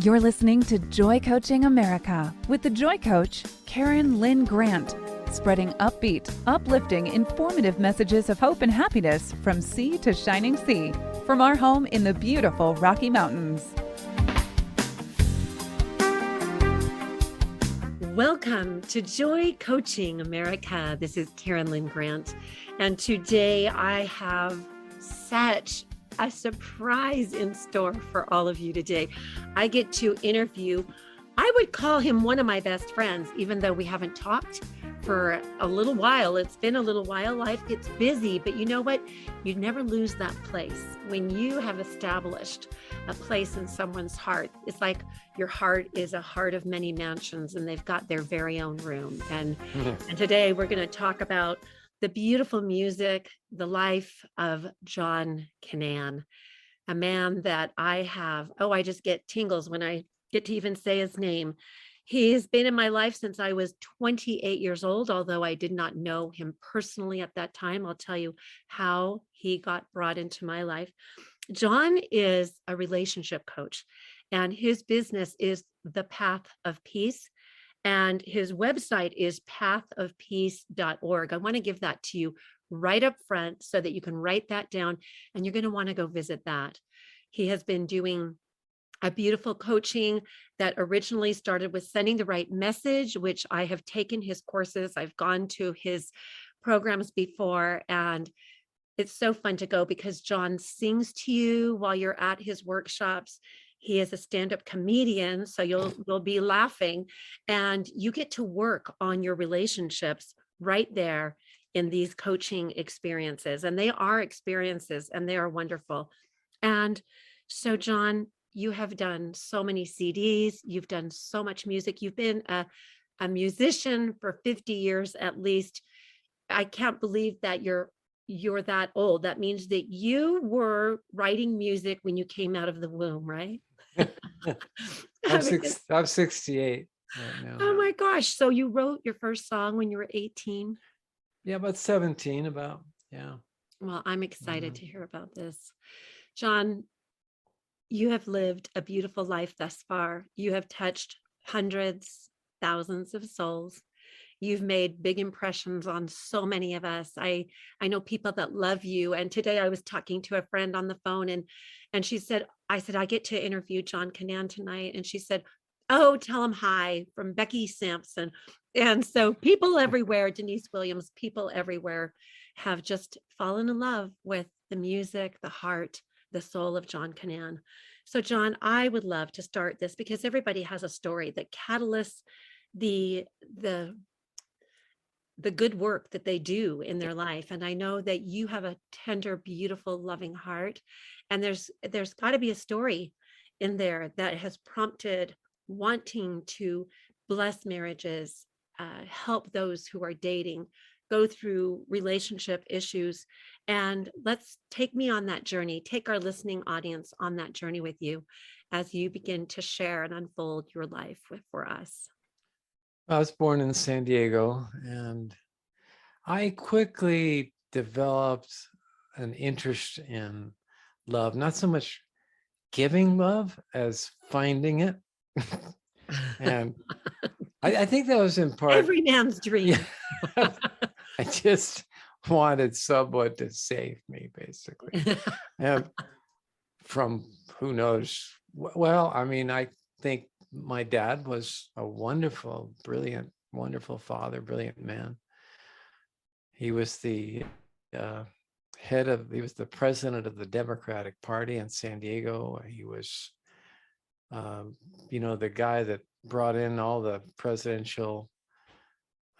You're listening to Joy Coaching America with the Joy Coach, Karyn Lynn Grant, spreading upbeat, uplifting, informative messages of hope and happiness from sea to shining sea, from our home in the beautiful Rocky Mountains. Welcome to Joy Coaching America. This is Karyn Lynn Grant, and today I have such a surprise in store for all of you today. I get to interview, I would call him one of my best friends, even though we haven't talked for a little while. It's been a little while. Life gets busy, but you know what? You never lose that place. When you have established a place in someone's heart, it's like your heart is a heart of many mansions and they've got their very own room. And today we're going to talk about the beautiful music, the life of John Canaan, a man that I just get tingles when I get to even say his name. He has been in my life since I was 28 years old, although I did not know him personally at that time. I'll tell you how he got brought into my life. John is a relationship coach, and his business is The Path of Peace. And his website is pathofpeace.org. I want to give that to you right up front so that you can write that down, and you're going to want to go visit that. He has been doing a beautiful coaching that originally started with sending the right message, which I have taken his courses. I've gone to his programs before, and it's so fun to go because John sings to you while you're at his workshops. He is a stand-up comedian, so you'll be laughing, and you get to work on your relationships right there in these coaching experiences. And they are experiences, and they are wonderful. And so, John, you have done so many CDs. You've done so much music. You've been a musician for 50 years at least. I can't believe that you're that old. That means that you were writing music when you came out of the womb, right? I'm 68 right now. Oh my gosh. So you wrote your first song when you were 18? Yeah, about 17, about, yeah. Well, I'm excited to hear about this. John, you have lived a beautiful life thus far. You have touched hundreds, thousands of souls. You've made big impressions on so many of us. I know people that love you. And today I was talking to a friend on the phone, and she said, I get to interview John Canaan tonight. And she said, oh, tell him hi from Becky Sampson. And so people everywhere, Denise Williams, people everywhere have just fallen in love with the music, the heart, the soul of John Canaan. So John, I would love to start this because everybody has a story that catalysts the good work that they do in their life. And I know that you have a tender, beautiful, loving heart. And there's got to be a story in there that has prompted wanting to bless marriages, help those who are dating, go through relationship issues. And let's take me on that journey, take our listening audience on that journey with you as you begin to share and unfold your life for us. I was born in San Diego, and I quickly developed an interest in love, not so much giving love as finding it. And I think that was in part every man's dream. Yeah. I just wanted someone to save me, basically. And from who knows? Well, I mean, I think my dad was a wonderful, brilliant, wonderful father, brilliant man. He was the he was the president of the Democratic Party in San Diego. He was, the guy that brought in all the presidential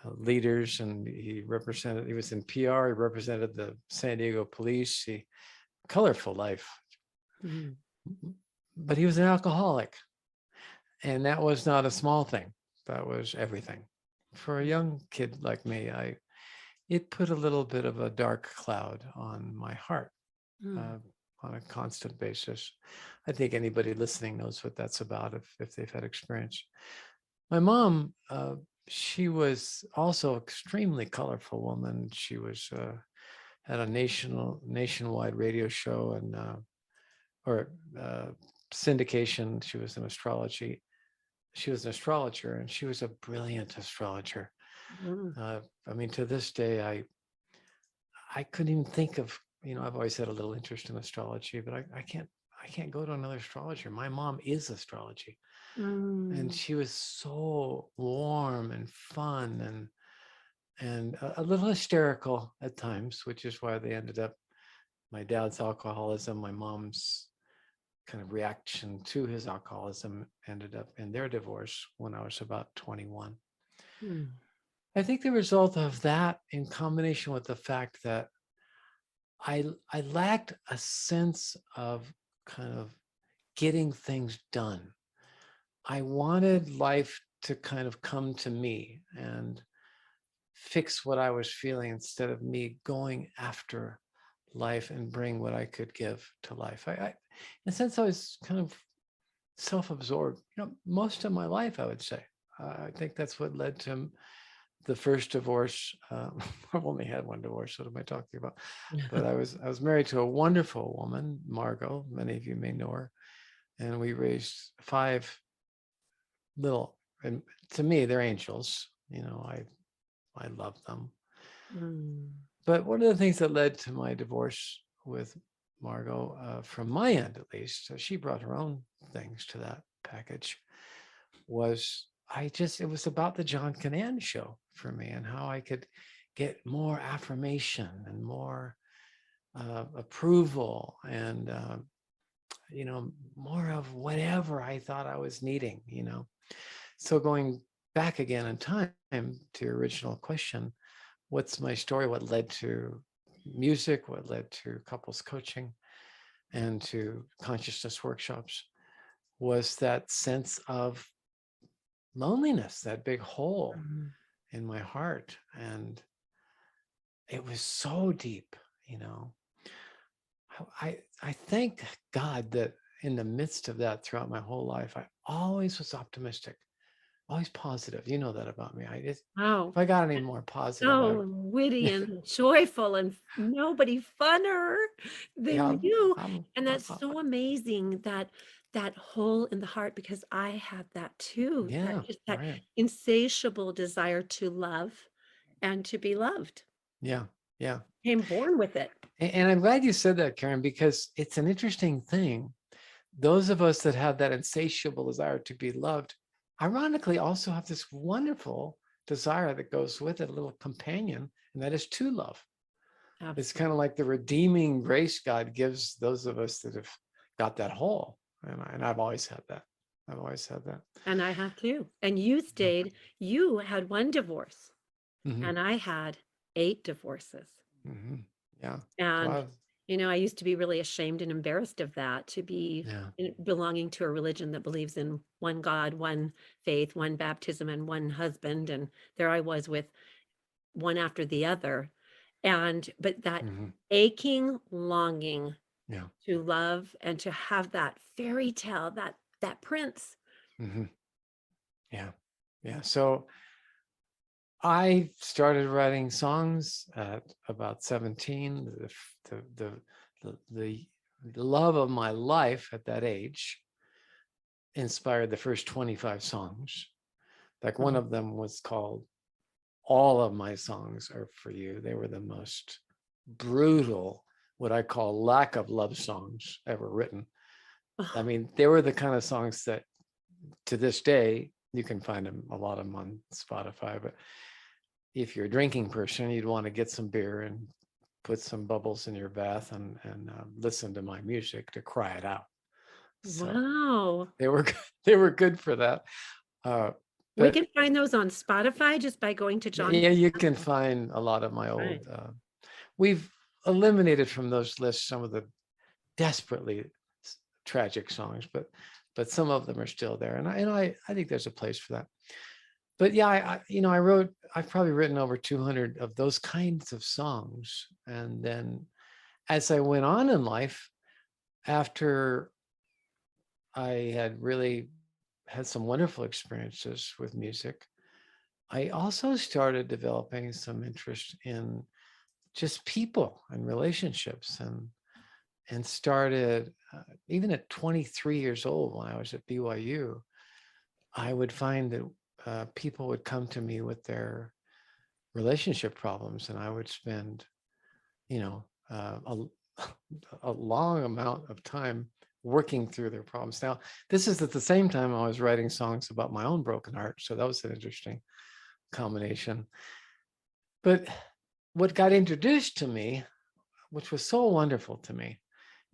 leaders, and he was in PR, he represented the San Diego police. Colorful life. Mm-hmm. But he was an alcoholic. And that was not a small thing. That was everything. For a young kid like me, it put a little bit of a dark cloud on my heart on a constant basis. I think anybody listening knows what that's about if they've had experience. My mom, she was also an extremely colorful woman. She was had a nationwide radio show, and syndication. She was in astrology. She was an astrologer, and she was a brilliant astrologer. Mm. I mean, to this day, I couldn't even think of, I've always had a little interest in astrology, but I can't go to another astrologer. My mom is astrology. And Mm. she was so warm and fun and a little hysterical at times, which is why they ended up, my dad's alcoholism, my mom's kind of reaction to his alcoholism ended up in their divorce when I was about 21. Mm. I think the result of that, in combination with the fact that I lacked a sense of kind of getting things done. I wanted life to kind of come to me and fix what I was feeling instead of me going after life and bring what I could give to life. In a sense, I was kind of self-absorbed, most of my life, I would say. I think that's what led to the first divorce. I've only had one divorce. What am I talking about? But I was married to a wonderful woman, Margot. Many of you may know her, and we raised 5 little. And to me, they're angels. I love them. Mm. But one of the things that led to my divorce with Margot, from my end at least, so she brought her own things to that package, was it was about the John Canaan show for me and how I could get more affirmation and more approval and, more of whatever I thought I was needing, So going back again in time to your original question, what's my story? What led to music? What led to couples coaching and to consciousness workshops was that sense of loneliness, that big hole Mm. in my heart. And it was so deep, I thank God that in the midst of that throughout my whole life, I always was optimistic, always positive. You know that about me. Wow. If I got any more positive, So witty and joyful, and nobody funner yeah, than you. I'm, And that's so amazing, that hole in the heart, because I had that too. yeah, That right. insatiable desire to love and to be loved. Yeah, yeah. I'm born with it. And I'm glad you said that, Karyn, because it's an interesting thing. Those of us that have that insatiable desire to be loved, ironically, also have this wonderful desire that goes with it, a little companion, and that is to love. It's kind of Absolutely. like the redeeming grace God gives those of us that have got that hole. And I've always had that. I've always had that. And I have too. And you had one divorce, Mm-hmm. and I had 8 divorces. Mm-hmm. Yeah. And, Wow. I used to be really ashamed and embarrassed of that, to be Yeah. belonging to a religion that believes in one God, one faith, one baptism, and one husband. And there I was with one after the other. But that Mm-hmm. aching longing Yeah. to love and to have that fairy tale, that prince. Mm-hmm. Yeah. Yeah. So I started writing songs at about 17. The love of my life at that age inspired the first 25 songs. Like one of them was called All of My Songs Are For You. They were the most brutal, what I call lack of love songs ever written. I mean, they were the kind of songs that to this day, you can find them, a lot of them on Spotify, but if you're a drinking person, you'd want to get some beer and put some bubbles in your bath and listen to my music to cry it out. So Wow. they were good for that. We But can find those on Spotify just by going to John. yeah, you can find a lot of my old. Right. We've eliminated from those lists some of the desperately tragic songs, but some of them are still there, and I think there's a place for that. But yeah, I've probably written over 200 of those kinds of songs. And then as I went on in life, after I had really had some wonderful experiences with music, I also started developing some interest in just people and relationships and started, even at 23 years old, when I was at BYU, I would find that people would come to me with their relationship problems, and I would spend, a long amount of time working through their problems. Now, this is at the same time I was writing songs about my own broken heart, so that was an interesting combination. But what got introduced to me, which was so wonderful to me,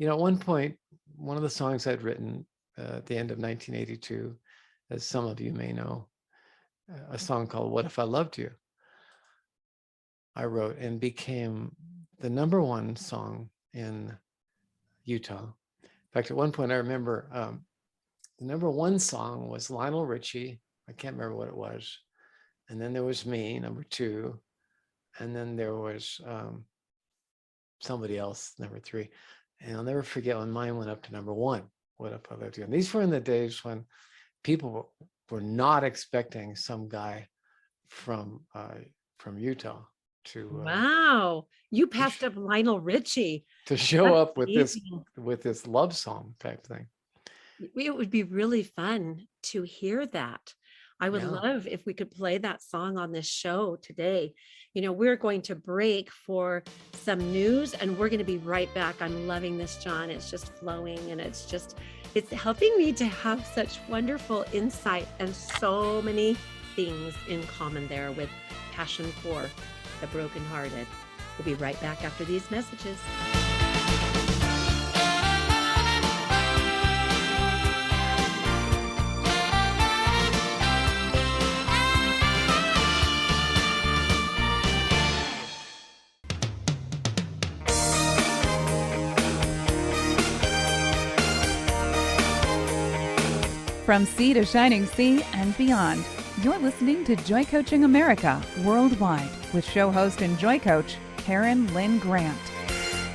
at one point, one of the songs I'd written at the end of 1982, as some of you may know, a song called "What If I Loved You," I wrote and became the #1 song in Utah. In fact, at one point, I remember the #1 song was Lionel Richie. I can't remember what it was. And then there was me, #2. And then there was somebody else, #3. And I'll never forget when mine went up to #1, What If I Loved You. And these were in the days when people were not expecting some guy from Utah to Wow. You passed up Lionel Richie. to show That's up with amazing. this love song type thing. It would be really fun to hear that. I would Yeah. love if we could play that song on this show today. We're going to break for some news and we're going to be right back. I'm loving this, John. It's just flowing and it's helping me to have such wonderful insight and so many things in common there with passion for the brokenhearted. We'll be right back after these messages. From sea to shining sea and beyond, you're listening to Joy Coaching America Worldwide with show host and Joy Coach, Karyn Lynn Grant.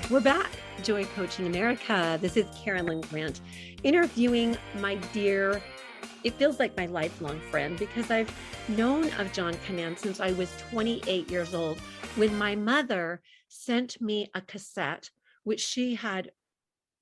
We're back, Joy Coaching America. This is Karyn Lynn Grant, interviewing my dear, it feels like my lifelong friend, because I've known of John Canaan since I was 28 years old, when my mother sent me a cassette, which she had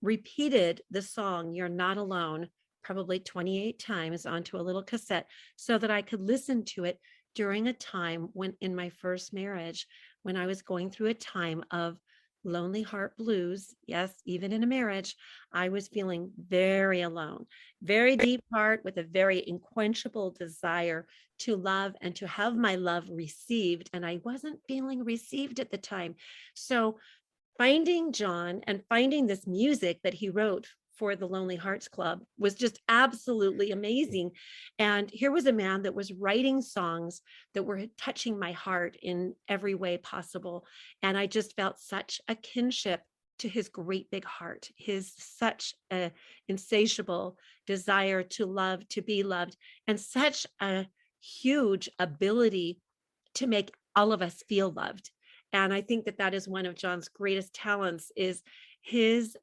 repeated the song, You're Not Alone, probably 28 times onto a little cassette so that I could listen to it during a time when in my first marriage, when I was going through a time of lonely heart blues. Yes, even in a marriage, I was feeling very alone, very deep heart with a very unquenchable desire to love and to have my love received. And I wasn't feeling received at the time. So finding John and finding this music that he wrote for the Lonely Hearts Club was just absolutely amazing. And here was a man that was writing songs that were touching my heart in every way possible. And I just felt such a kinship to his great big heart, his such a insatiable desire to love, to be loved, and such a huge ability to make all of us feel loved. And I think that is one of John's greatest talents. Is his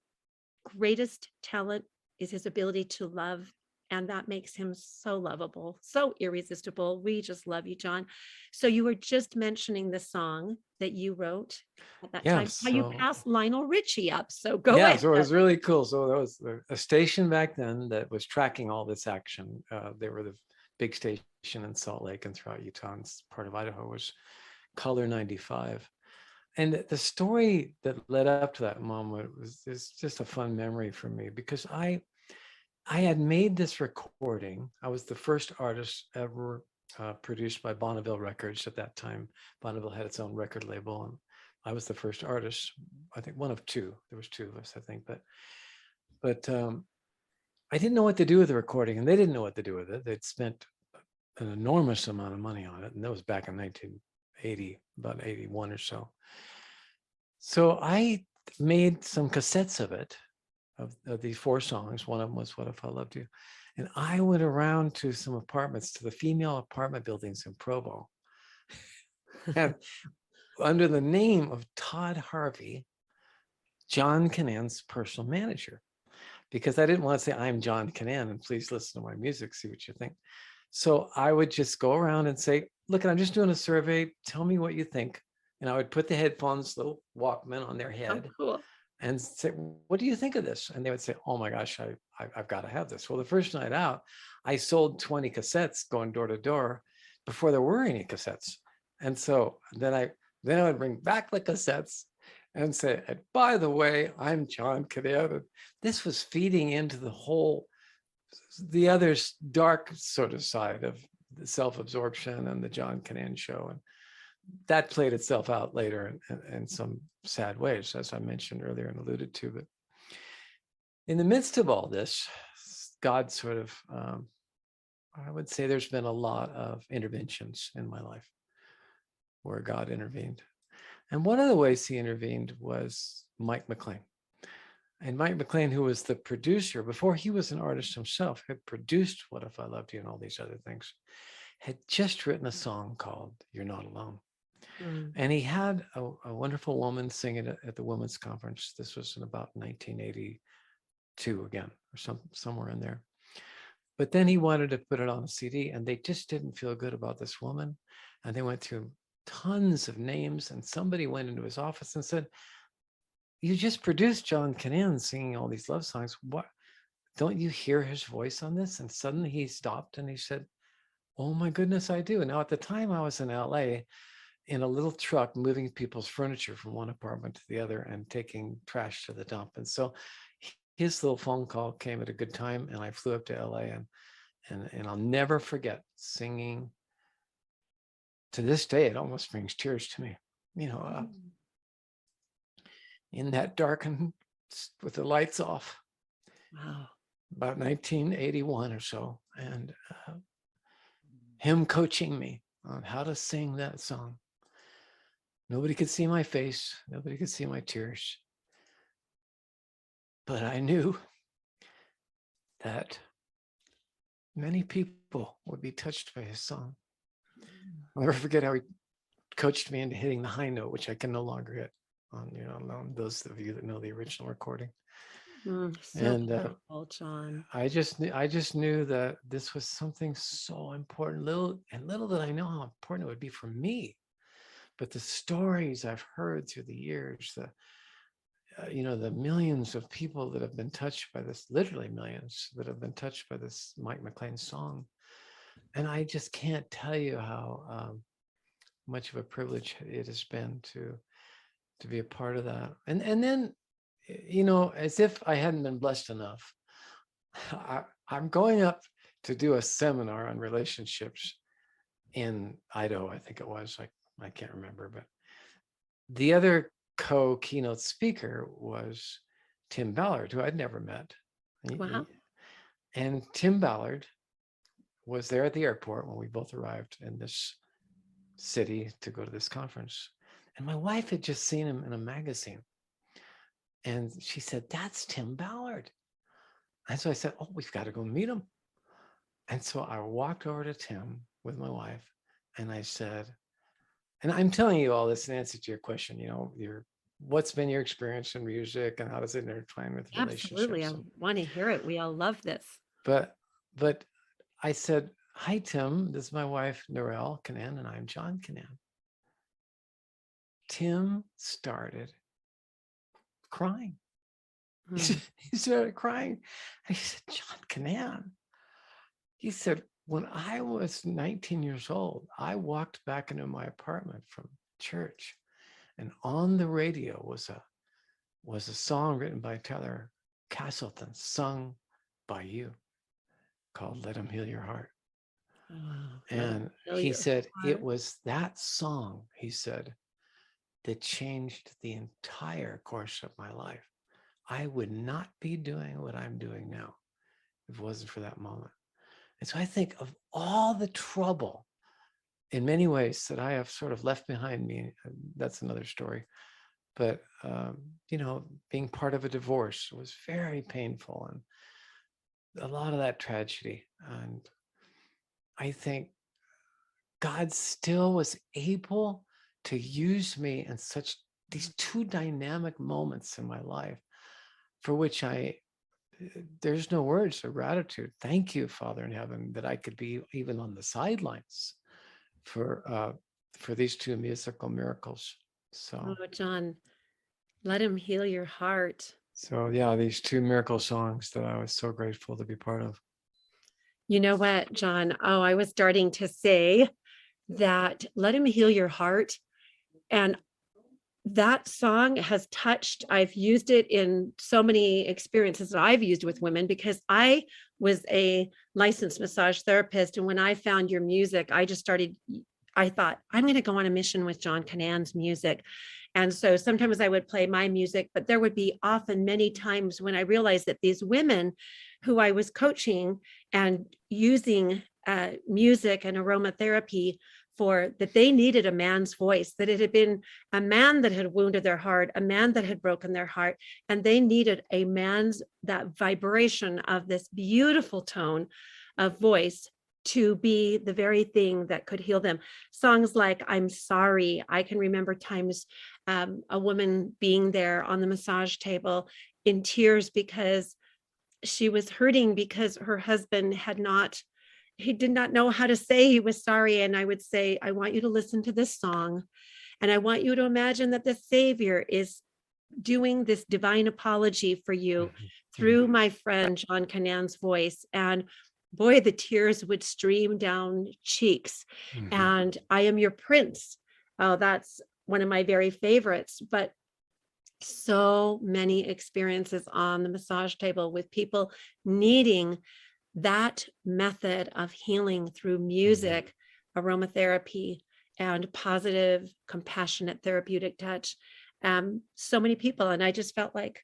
greatest talent is his ability to love, and that makes him so lovable, so irresistible. We just love you, John. So you were just mentioning the song that you wrote at that time, how you passed Lionel Richie up. So go ahead. So it was really cool. So there was a station back then that was tracking all this action. They were the big station in Salt Lake and throughout Utah, and part of Idaho was Color 95. And the story that led up to that moment is just a fun memory for me, because I had made this recording. I was the first artist ever produced by Bonneville Records at that time. Bonneville had its own record label, and I was the first artist, I think one of two. There was two of us, I think, but I didn't know what to do with the recording, and they didn't know what to do with it. They'd spent an enormous amount of money on it, and that was back in 1980, about 81 or so. So I made some cassettes of it, of these 4 songs. One of them was What If I Loved You? And I went around to some apartments, to the female apartment buildings in Provo, and under the name of Todd Harvey, John Canaan's personal manager, because I didn't want to say, I'm John Canaan and please listen to my music, see what you think. So I would just go around and say, look, I'm just doing a survey. Tell me what you think. And I would put the headphones, little Walkman on their head. Oh, cool. and say, what do you think of this? And they would say, oh my gosh, I've got to have this. Well, the first night out, I sold 20 cassettes going door to door before there were any cassettes. And so then I would bring back the cassettes and say, and by the way, I'm John Canaan. And this was feeding into the other dark sort of side of the self-absorption and the John Canaan show. And that played itself out later in some sad ways, as I mentioned earlier and alluded to. But in the midst of all this, God sort of, I would say there's been a lot of interventions in my life where God intervened. And one of the ways he intervened was Mike McLean. And Mike McLean, who was the producer, before he was an artist himself, had produced What If I Loved You and all these other things, had just written a song called You're Not Alone. And he had a wonderful woman sing it at the women's conference. This was in about 1982 again, or somewhere in there. But then he wanted to put it on a CD, and they just didn't feel good about this woman. And they went through tons of names, and somebody went into his office and said, you just produced John Canaan singing all these love songs. What? Don't you hear his voice on this? And suddenly he stopped and he said, oh my goodness, I do. Now, at the time I was in LA in a little truck moving people's furniture from one apartment to the other and taking trash to the dump. And so his little phone call came at a good time, and I flew up to LA, and I'll never forget singing. To this day, it almost brings tears to me, in that darkened, with the lights off. Wow. About 1981 or so, and him coaching me on how to sing that song. Nobody could see my face. Nobody could see my tears. But I knew that many people would be touched by his song. I'll never forget how he coached me into hitting the high note, which I can no longer hit on, alone. Those of you that know the original recording. So And powerful, John. I just knew that this was something so important. Little did I know how important it would be for me. But the stories I've heard through the years, the millions of people that have been touched by this, literally millions that have been touched by this Mike McLean song. And I just can't tell you how much of a privilege it has been to be a part of that. And then, as if I hadn't been blessed enough, I'm going up to do a seminar on relationships in Idaho, I think it was. I can't remember, but the other keynote speaker was Tim Ballard, who I'd never met. Wow. And Tim Ballard was there at the airport when we both arrived in this city to go to this conference. And my wife had just seen him in a magazine. And she said, that's Tim Ballard. And so I said, oh, we've got to go meet him. And so I walked over to Tim with my wife, and I said, and I'm telling you all this in answer to your question, what's been your experience in music and how does it intertwine with relationships? Absolutely. I want to hear it. We all love this. But I said, hi, Tim, this is my wife, Narelle Canaan, and I'm John Canaan. Tim started crying. He started crying. And he said, John Canaan. He said, when I was 19 years old, I walked back into my apartment from church, and on the radio was a song written by Tyler Castleton, sung by you, called Let Him Heal Your Heart. And he said, it was that song, he said, that changed the entire course of my life. I would not be doing what I'm doing now if it wasn't for that moment. And so I think of all the trouble in many ways that I have sort of left behind me. That's another story. But, being part of a divorce was very painful, and a lot of that tragedy. And I think God still was able to use me in these two dynamic moments in my life, for which there's no words of gratitude. Thank you, Father in heaven, that I could be even on the sidelines for these two musical miracles. So, John, Let him heal your heart. So yeah, these two miracle songs that I was so grateful to be part of. You know what, John? Oh, I was starting to say that let him heal your heart. And that song has touched, I've used it in so many experiences that I've used with women because I was a licensed massage therapist. And when I found your music, I thought, I'm going to go on a mission with John Canaan's music. And so sometimes I would play my music, but there would be often many times when I realized that these women who I was coaching and using music and aromatherapy for, that they needed a man's voice, that it had been a man that had wounded their heart, a man that had broken their heart, and they needed a man's, that vibration of this beautiful tone of voice to be the very thing that could heal them. Songs like I'm Sorry. I can remember times a woman being there on the massage table in tears because she was hurting because her husband he did not know how to say he was sorry. And I would say, I want you to listen to this song. And I want you to imagine that the Savior is doing this divine apology for you through my friend John Canaan's voice. And boy, the tears would stream down cheeks. And I Am Your Prince. Oh, that's one of my very favorites. But so many experiences on the massage table with people needing that method of healing through music, aromatherapy, and positive, compassionate, therapeutic touch. So many people. And I just felt like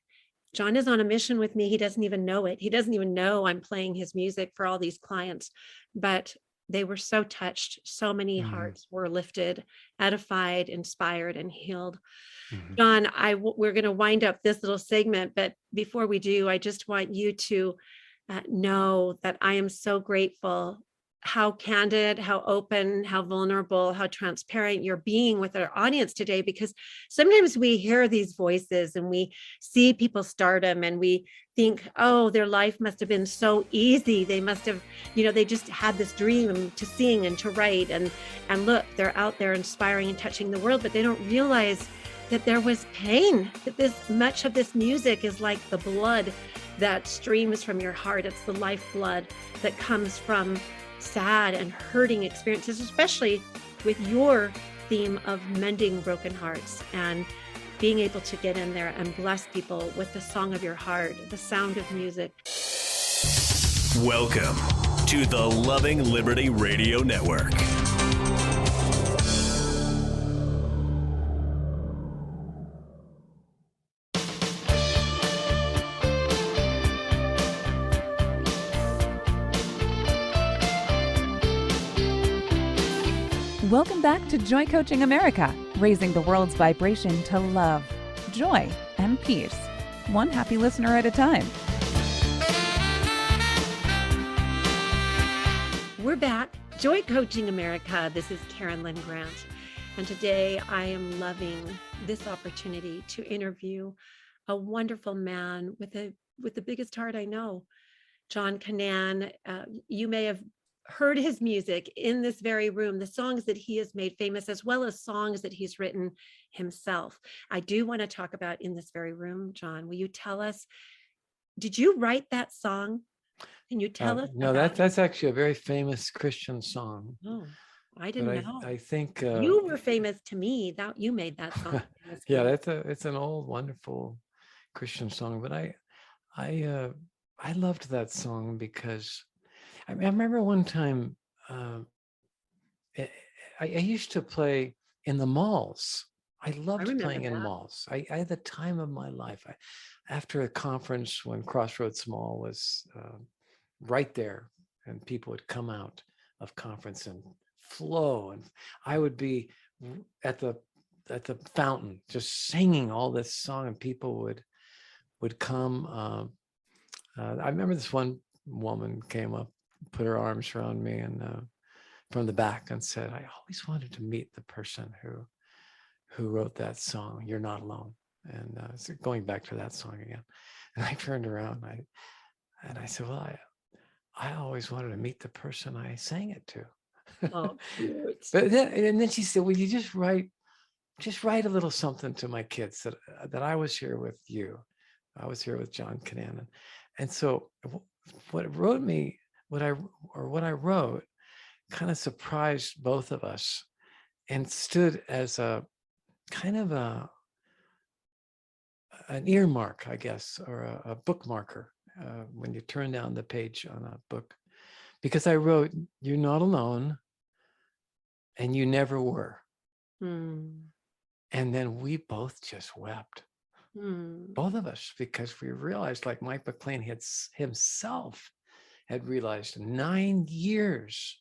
John is on a mission with me. He doesn't even know it. He doesn't even know I'm playing his music for all these clients, but they were so touched. So many hearts were lifted, edified, inspired, and healed. John, we're going to wind up this little segment, but before we do, I just want you to know that I am so grateful how candid, how open, how vulnerable, how transparent you're being with our audience today, because sometimes we hear these voices and we see people's stardom and we think, oh, their life must have been so easy. They must have, they just had this dream to sing and to write, and look, they're out there inspiring and touching the world, but they don't realize that there was pain, that much of this music is like the blood that streams from your heart. It's the lifeblood that comes from sad and hurting experiences, especially with your theme of mending broken hearts and being able to get in there and bless people with the song of your heart, the sound of music. Welcome to the Loving Liberty Radio Network. Welcome back to Joy Coaching America, raising the world's vibration to love, joy, and peace, one happy listener at a time. We're back, Joy Coaching America. This is Karyn Lynn Grant, and today I am loving this opportunity to interview a wonderful man with the biggest heart I know, John Canaan. You may have heard his music in this very room, the songs that he has made famous, as well as songs that he's written himself. I do want to talk about In This Very Room. John, will you tell us, did you write that song? Can you tell us? No, that's actually a very famous Christian song. Oh, I didn't know. I think you were famous to me that you made that song. Yeah, it's an old, wonderful Christian song. But I loved that song because I remember one time I used to play in the malls. I loved playing in malls. I had the time of my life. After a conference when Crossroads Mall was right there, and people would come out of conference and flow, and I would be at the fountain just singing all this song, and people would come. I remember this one woman came up, put her arms around me, and from the back, and said, I always wanted to meet the person who wrote that song, You're Not Alone. And so going back to that song again. And I turned around and I said, well, I always wanted to meet the person I sang it to. Oh, cute. And then she said, well, you just write just write a little something to my kids that I was here with you. I was here with John Canaan. And so what I wrote kind of surprised both of us and stood as a kind of an earmark, I guess, or a bookmarker when you turn down the page on a book. Because I wrote, "You're not alone, and you never were." Mm. And then we both just wept, Mm. both of us, because we realized, like Mike McLean himself had realized 9 years,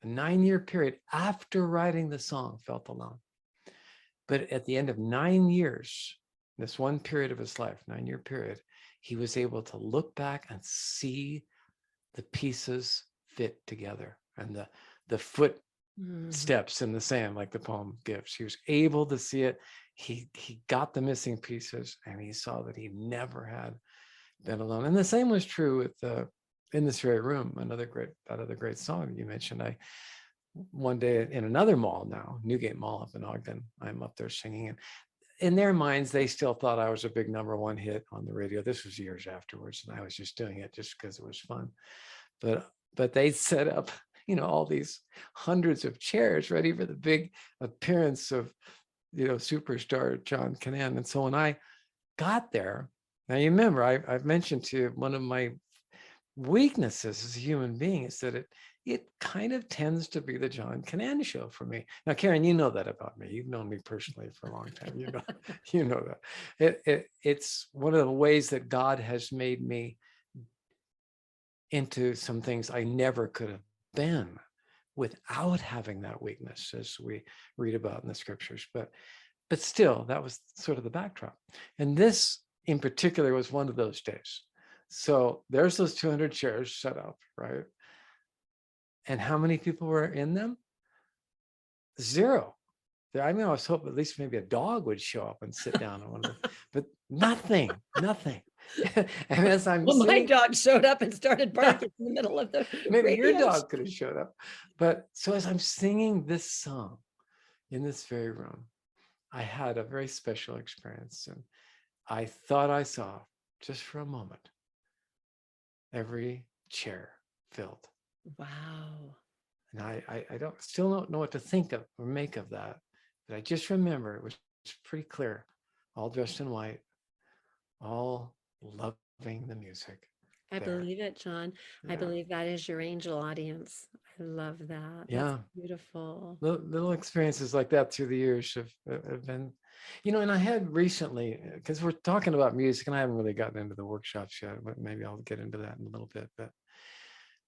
a 9-year period after writing the song, Felt Alone. But at the end of 9 years, this one period of his life, 9-year period, he was able to look back and see the pieces fit together, and the footsteps in the sand, like the poem gives. He was able to see it. He got the missing pieces, and he saw that he never had been alone. And the same was true with In This Very Room, another great song you mentioned. One day in another mall now, Newgate Mall up in Ogden, I'm up there singing, and in their minds, they still thought I was a big #1 hit on the radio. This was years afterwards, and I was just doing it just because it was fun. But they set up, all these hundreds of chairs ready for the big appearance of, superstar John Canaan. And so when I got there, now you remember I've mentioned to you, one of my weaknesses as a human being is that it kind of tends to be the John Canaan show for me. Now, Karyn, you know that about me. You've known me personally for a long time. You know that. It's one of the ways that God has made me into some things I never could have been without having that weakness, as we read about in the scriptures. But still, that was sort of the backdrop. And this in particular was one of those days. So there's those 200 chairs set up, right? And how many people were in them? 0. I mean, I was hoping at least maybe a dog would show up and sit down on one of them, but nothing. And as I'm Well, my singing, dog showed up and started barking in the middle of the maybe your radio dog could have showed up. But so as I'm singing this song In This Very Room, I had a very special experience, and I thought I saw, just for a moment, every chair filled. Wow. And I still don't know what to think of or make of that, but I just remember it was pretty clear, all dressed in white, all loving the music. I there. believe it, John. I Yeah. believe that is your angel audience. I love that. Yeah. That's beautiful. Little experiences like that through the years have been, and I had recently, because we're talking about music and I haven't really gotten into the workshops yet, but maybe I'll get into that in a little bit. But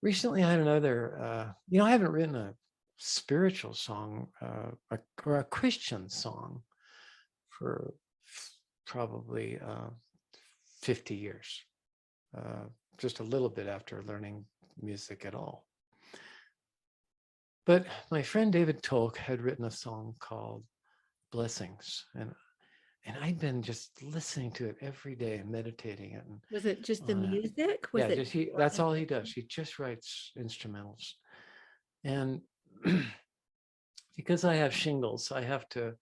recently I had another, I haven't written a spiritual song or a Christian song for probably 50 years, just a little bit after learning music at all. But my friend David Tolk had written a song called Blessings, and I'd been just listening to it every day and meditating it. And Was it just the music? Was it? That's all he does. He just writes instrumentals. And because I have shingles, I have to,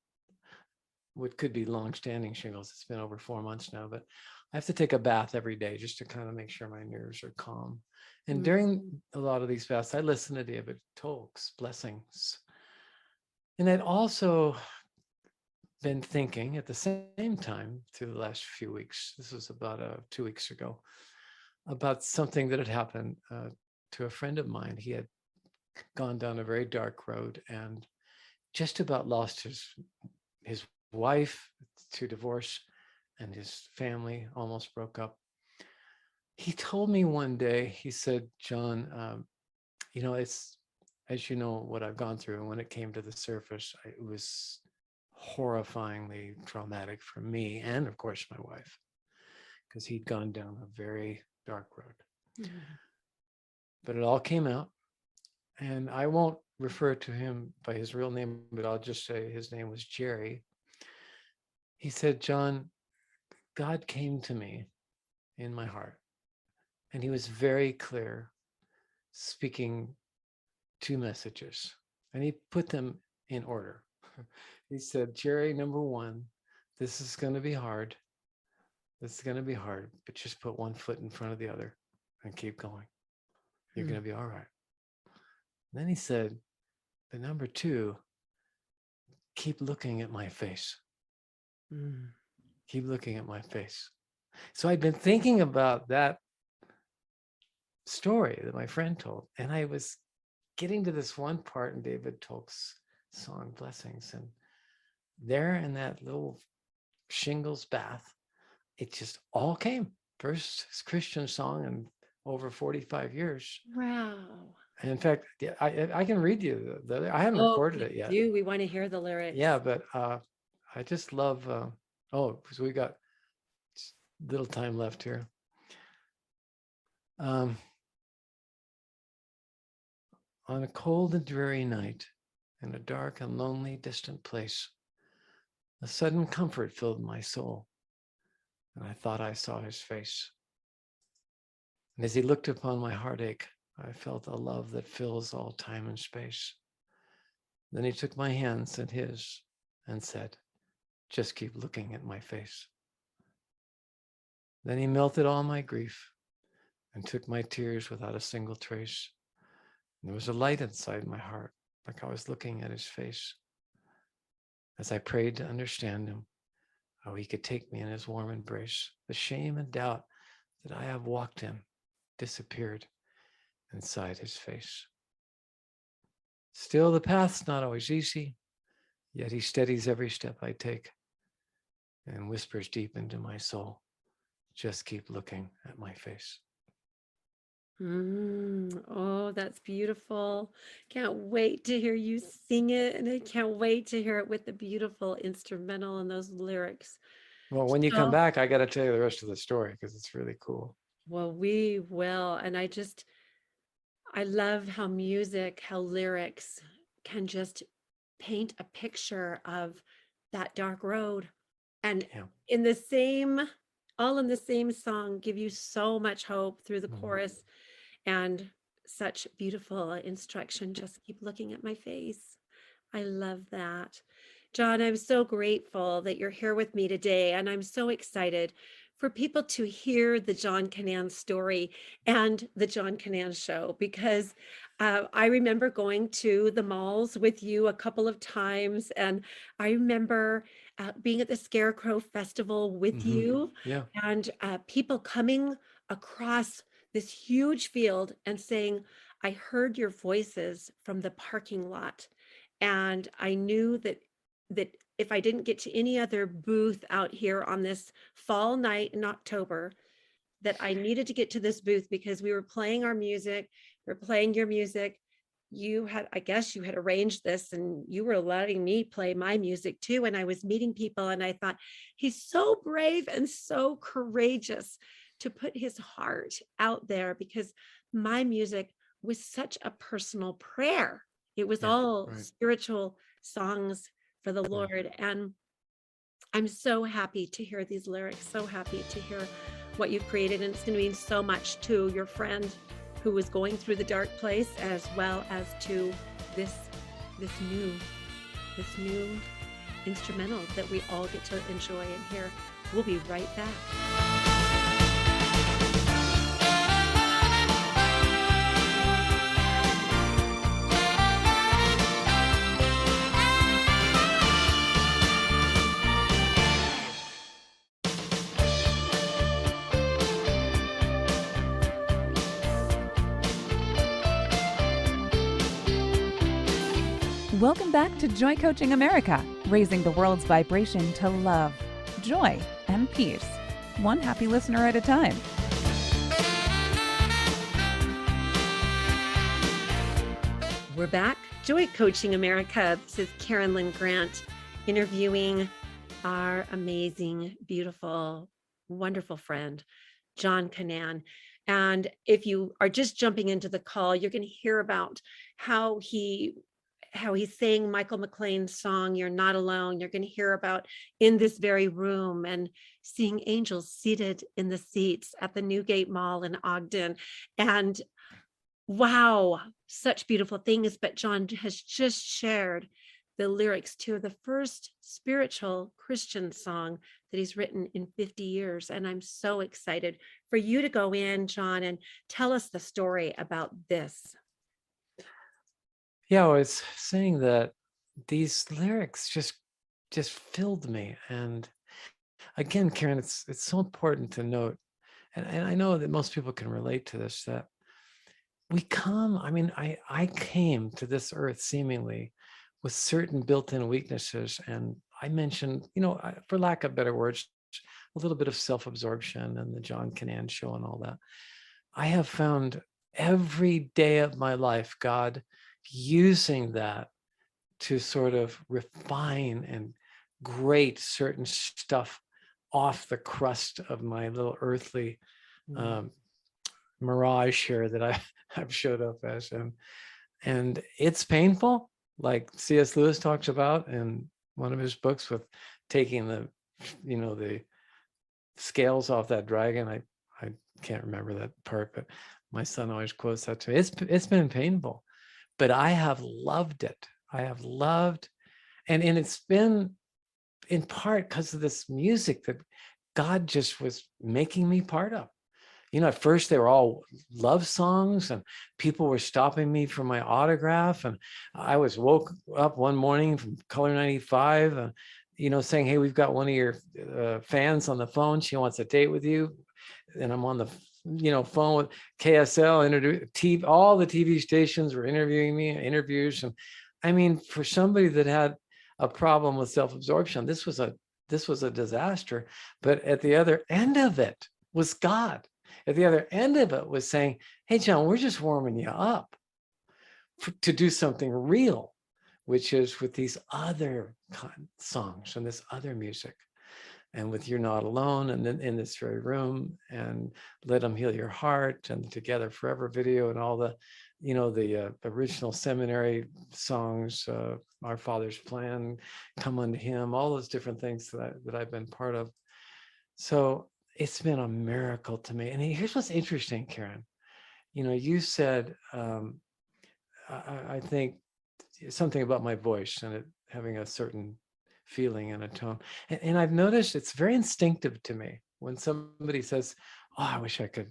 what could be long-standing shingles. It's been over 4 months now, but I have to take a bath every day just to kind of make sure my nerves are calm. And during a lot of these baths, I listen to David Tolk's Blessings. And I'd also been thinking at the same time through the last few weeks, this was about 2 weeks ago, about something that had happened to a friend of mine. He had gone down a very dark road and just about lost his wife to divorce, and his family almost broke up. He told me one day, he said, "John, it's, as you know, what I've gone through. And when it came to the surface, it was horrifyingly traumatic for me and, of course, my wife, because he'd gone down a very dark road." Mm-hmm. But it all came out. And I won't refer to him by his real name, but I'll just say his name was Jerry. He said, "John, God came to me in my heart, and he was very clear, speaking 2 messages, and he put them in order. He said, Jerry, number one, this is going to be hard. This is going to be hard, but just put one foot in front of the other and keep going. You're going to be all right. Then he said, but number two, keep looking at my face. Keep looking at my face. So I'd been thinking about that story that my friend told, and I was getting to this one part in David Tolk's song Blessings, and there in that little shingles bath, it just all came. First Christian song in over 45 years. Wow. And in fact, I can read you I haven't recorded it yet. We want to hear the lyrics. Yeah, but I just love, because we got little time left here. On a cold and dreary night, in a dark and lonely distant place, a sudden comfort filled my soul, and I thought I saw his face. And as he looked upon my heartache, I felt a love that fills all time and space. Then he took my hands in his and said, just keep looking at my face. Then he melted all my grief and took my tears without a single trace. And there was a light inside my heart, like I was looking at his face. As I prayed to understand him, how he could take me in his warm embrace, the shame and doubt that I have walked in disappeared inside his face. Still, the path's not always easy, yet he steadies every step I take and whispers deep into my soul, just keep looking at my face. Oh, that's beautiful. Can't wait to hear you sing it. And I can't wait to hear it with the beautiful instrumental and those lyrics. Well, when you come back, I got to tell you the rest of the story because it's really cool. Well, we will. And I love how lyrics can just paint a picture of that dark road. And all in the same song, give you so much hope through the chorus and such beautiful instruction. Just keep looking at my face. I love that. John, I'm so grateful that you're here with me today. And I'm so excited for people to hear the John Canaan story and the John Canaan show, because I remember going to the malls with you a couple of times. And I remember being at the Scarecrow Festival with you, and people coming across this huge field and saying, I heard your voices from the parking lot. And I knew that if I didn't get to any other booth out here on this fall night in October, that I needed to get to this booth because we were playing our music, we're playing your music. I guess you had arranged this and you were letting me play my music too. And I was meeting people and I thought, he's so brave and so courageous to put his heart out there, because my music was such a personal prayer. It was all spiritual songs for the Lord. And I'm so happy to hear these lyrics, so happy to hear what you've created. And it's going to mean so much to your friend who was going through the dark place, as well as to this new instrumental that we all get to enjoy and hear. We'll be right back. Welcome back to Joy Coaching America, raising the world's vibration to love, joy, and peace, one happy listener at a time. We're back. Joy Coaching America. This is Karyn Lynn Grant interviewing our amazing, beautiful, wonderful friend, John Canaan. And if you are just jumping into the call, you're going to hear about how he sang Michael McLean's song, You're Not Alone. You're going to hear about In This Very Room and seeing angels seated in the seats at the Newgate Mall in Ogden. And wow, such beautiful things. But John has just shared the lyrics to the first spiritual Christian song that he's written in 50 years. And I'm so excited for you to go in, John, and tell us the story about this. Yeah, I was saying that these lyrics just filled me. And again, Karyn, it's so important to note, and I know that most people can relate to this, that we come, I came to this earth seemingly with certain built-in weaknesses. And I mentioned, for lack of better words, a little bit of self-absorption and the John Canaan show and all that. I have found every day of my life, God using that to sort of refine and grate certain stuff off the crust of my little earthly mirage here that I've showed up as. And it's painful, like C.S. Lewis talks about in one of his books with taking the scales off that dragon. I can't remember that part, but my son always quotes that to me. It's been painful, but I have loved it. I have loved, and it's been in part because of this music that God just was making me part of. At first they were all love songs and people were stopping me for my autograph. And I was woke up one morning from Color 95, saying, hey, we've got one of your fans on the phone. She wants a date with you. And I'm on the phone with KSL, all the TV stations were interviewing me, interviews. And for somebody that had a problem with self-absorption, this was a disaster. But at the other end of it was God. At the other end of it was saying, hey, John, we're just warming you up to do something real, which is with these other songs and this other music. And with You're Not Alone, and then In This Very Room, and Let Them Heal Your Heart, and Together Forever video, and all the, the original seminary songs, Our Father's Plan, Come Unto Him, all those different things that I've been part of. So it's been a miracle to me. And here's what's interesting, Karyn. You said, I think something about my voice and it having a certain feeling and a tone. And I've noticed it's very instinctive to me when somebody says, oh, I wish I could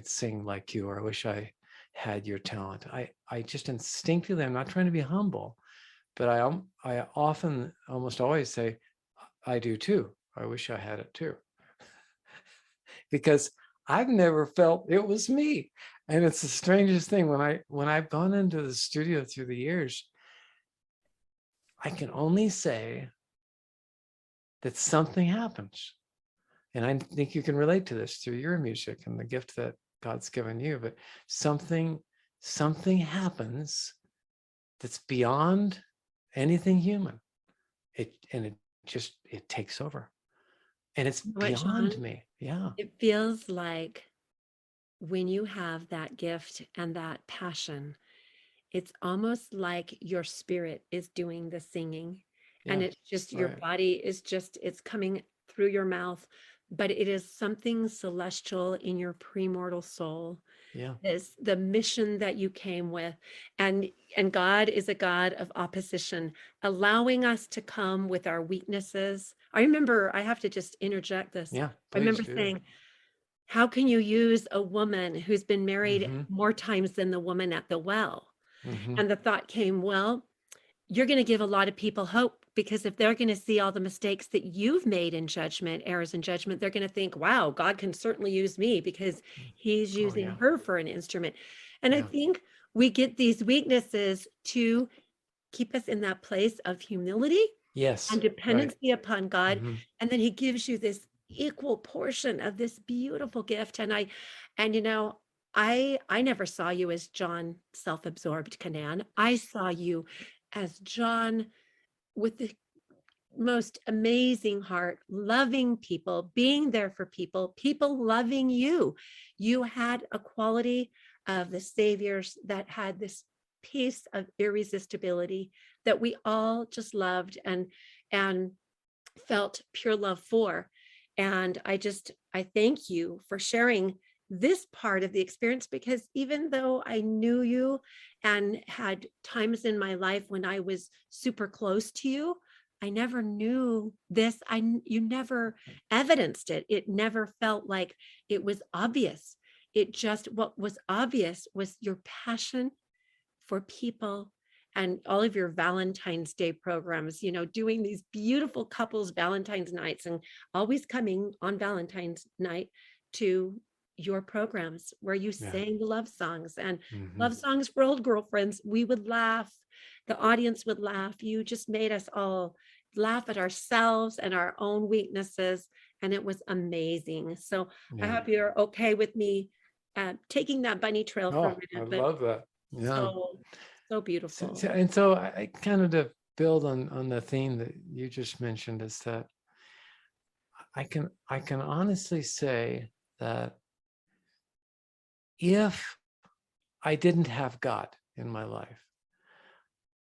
sing like you, or I wish I had your talent. I just instinctively, I'm not trying to be humble, but I often, almost always say, I do too. I wish I had it too. Because I've never felt it was me. And it's the strangest thing when I've gone into the studio through the years, I can only say that something happens. And I think you can relate to this through your music and the gift that God's given you, but something happens that's beyond anything human. It takes over. And it's beyond John? me. Yeah. It feels like when you have that gift and that passion, it's almost like your spirit is doing the singing. Yeah, and it's just your right. body is just, it's coming through your mouth, but it is something celestial in your premortal soul. Yeah. Is the mission that you came with. And God is a God of opposition, allowing us to come with our weaknesses. I remember, I have to just interject this. Yeah, I remember please do. saying, how can you use a woman who's been married Mm-hmm. more times than the woman at the well? Mm-hmm. And the thought came, well, you're going to give a lot of people hope, because if they're going to see all the mistakes that you've made in judgment, errors in judgment, they're going to think, wow, God can certainly use me because he's using yeah. her for an instrument. And I Yeah. think we get these weaknesses to keep us in that place of humility Yes. and Right. dependency upon God. Mm-hmm. And then he gives you this equal portion of this beautiful gift. And I never saw you as John self-absorbed Canaan. I saw you as John with the most amazing heart, loving people, being there for people, people loving you. You had a quality of the saviors that had this piece of irresistibility that we all just loved and felt pure love for. And I thank you for sharing this part of the experience, because even though I knew you and had times in my life when I was super close to you, I never knew this. You never evidenced it. It never felt like it was obvious. It just, what was obvious was your passion for people and all of your Valentine's Day programs, doing these beautiful couples Valentine's nights and always coming on Valentine's night to your programs where you sang love songs and love songs for old girlfriends. We would laugh. The audience would laugh. You just made us all laugh at ourselves and our own weaknesses. And it was amazing. So I hope you're okay with me taking that bunny trail for a minute. I love that. Yeah. So beautiful. So I kind of to build on the theme that you just mentioned is that I can honestly say that if I didn't have God in my life,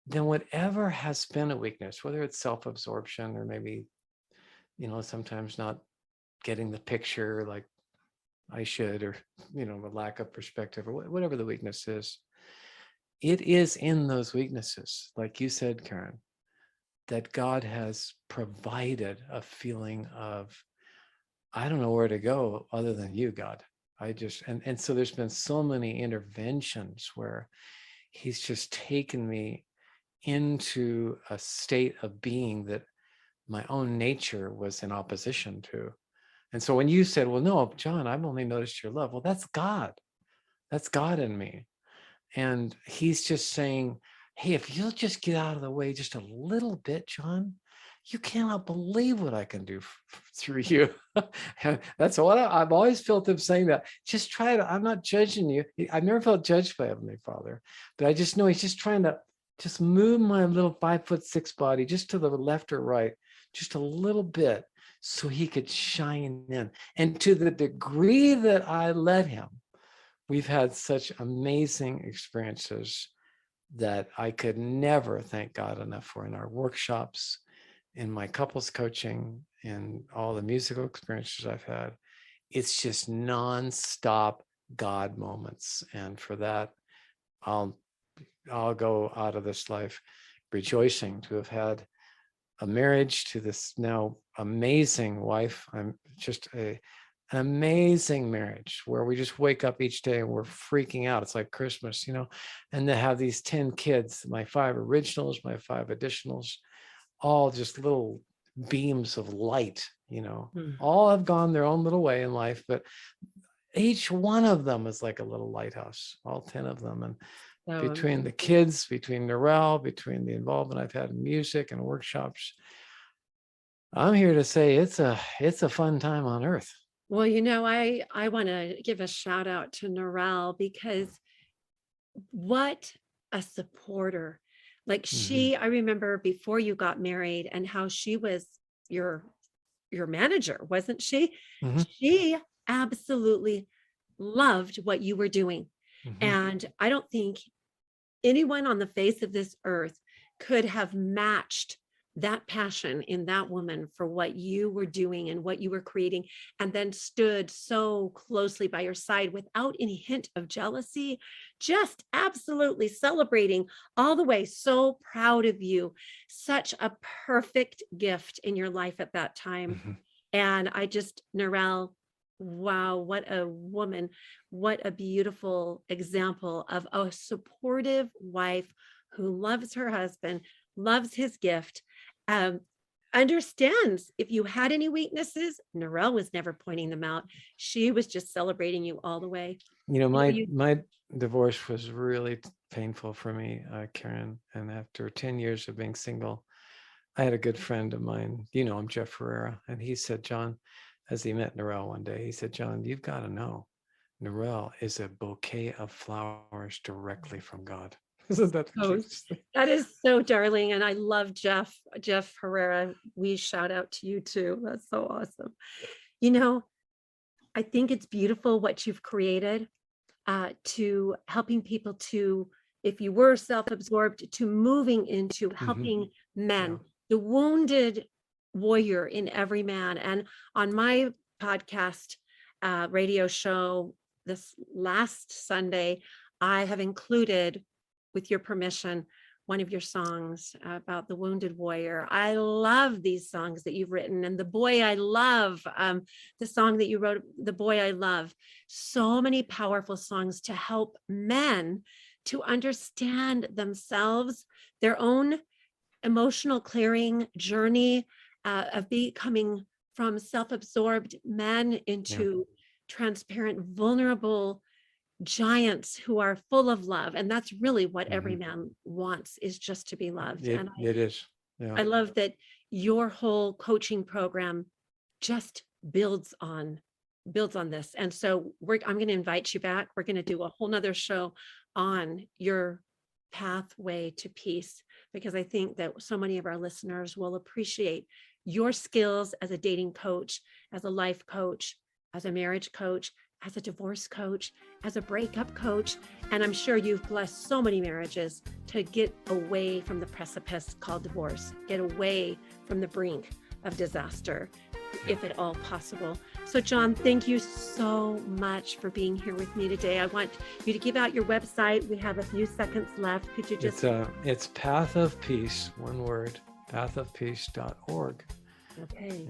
then whatever has been a weakness, whether it's self-absorption or maybe, sometimes not getting the picture like I should, or, a lack of perspective or whatever the weakness is, it is in those weaknesses, like you said, Karyn, that God has provided a feeling of, I don't know where to go other than you, God. And so there's been so many interventions where he's just taken me into a state of being that my own nature was in opposition to. And so when you said, well, no, John, I've only noticed your love. Well, that's God. That's God in me. And he's just saying, hey, if you'll just get out of the way just a little bit, John, you cannot believe what I can do through you. That's what I've always felt him saying that. Just try to, I'm not judging you. I've never felt judged by Heavenly Father, but I just know he's just trying to just move my little 5'6" body just to the left or right, just a little bit so he could shine in. And to the degree that I let him, we've had such amazing experiences that I could never thank God enough for in our workshops, in my couples coaching, in all the musical experiences I've had. It's just nonstop God moments. And for that, I'll go out of this life rejoicing to have had a marriage to this now amazing wife. I'm just an amazing marriage where we just wake up each day and we're freaking out. It's like Christmas, and to have these 10 kids, my 5 originals, my 5 additionals, all just little beams of light, all have gone their own little way in life, but each one of them is like a little lighthouse, all 10 of them. And between the kids, between Narelle, between the involvement I've had in music and workshops, I'm here to say it's a fun time on earth. Well, I want to give a shout out to Narelle, because what a supporter. Like I remember before you got married and how she was your manager, wasn't she? She absolutely loved what you were doing. And I don't think anyone on the face of this earth could have matched that passion in that woman for what you were doing and what you were creating, and then stood so closely by your side without any hint of jealousy, just absolutely celebrating all the way. So proud of you. Such a perfect gift in your life at that time. And Narelle, wow, what a woman, what a beautiful example of a supportive wife who loves her husband, loves his gift, understands if you had any weaknesses. Narelle was never pointing them out. She was just celebrating you all the way. My divorce was really painful for me, Karyn. And after 10 years of being single, I had a good friend of mine, I'm Jeff Herrera, and he said, John, as he met Narelle one day, he said, John, you've got to know, Narelle is a bouquet of flowers directly from God. Isn't that that is so darling. And I love Jeff Herrera. We shout out to you too. That's so awesome. I think it's beautiful what you've created, to helping people to, if you were self-absorbed, to moving into helping men, the wounded warrior in every man. And on my podcast, radio show, this last Sunday, I have included, with your permission, one of your songs about the wounded warrior. I love these songs that you've written, and The Boy I Love, the song that you wrote, The Boy I Love. So many powerful songs to help men to understand themselves, their own emotional clearing journey of becoming from self-absorbed men into transparent, vulnerable giants who are full of love. And that's really what every man wants, is just to be loved. It is. Yeah. I love that your whole coaching program just builds on this. And so I'm going to invite you back. We're going to do a whole nother show on your pathway to peace, because I think that so many of our listeners will appreciate your skills as a dating coach, as a life coach, as a marriage coach, as a divorce coach, as a breakup coach. And I'm sure you've blessed so many marriages to get away from the precipice called divorce, get away from the brink of disaster, if at all possible. So John, thank you so much for being here with me today. I want you to give out your website. We have a few seconds left. Could you just... It's Path of Peace, one word, pathofpeace.org. Okay.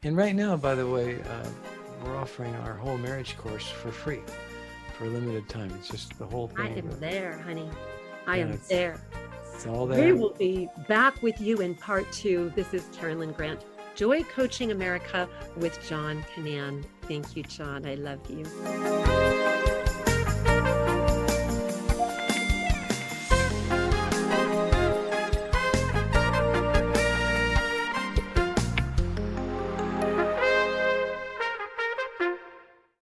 And right now, by the way, we're offering our whole marriage course for free for a limited time. It's just the whole thing. I am there, honey. I am there. It's all there. We will be back with you in part 2. This is Karyn Lynn Grant, Joy Coaching America with John Canaan. Thank you, John. I love you.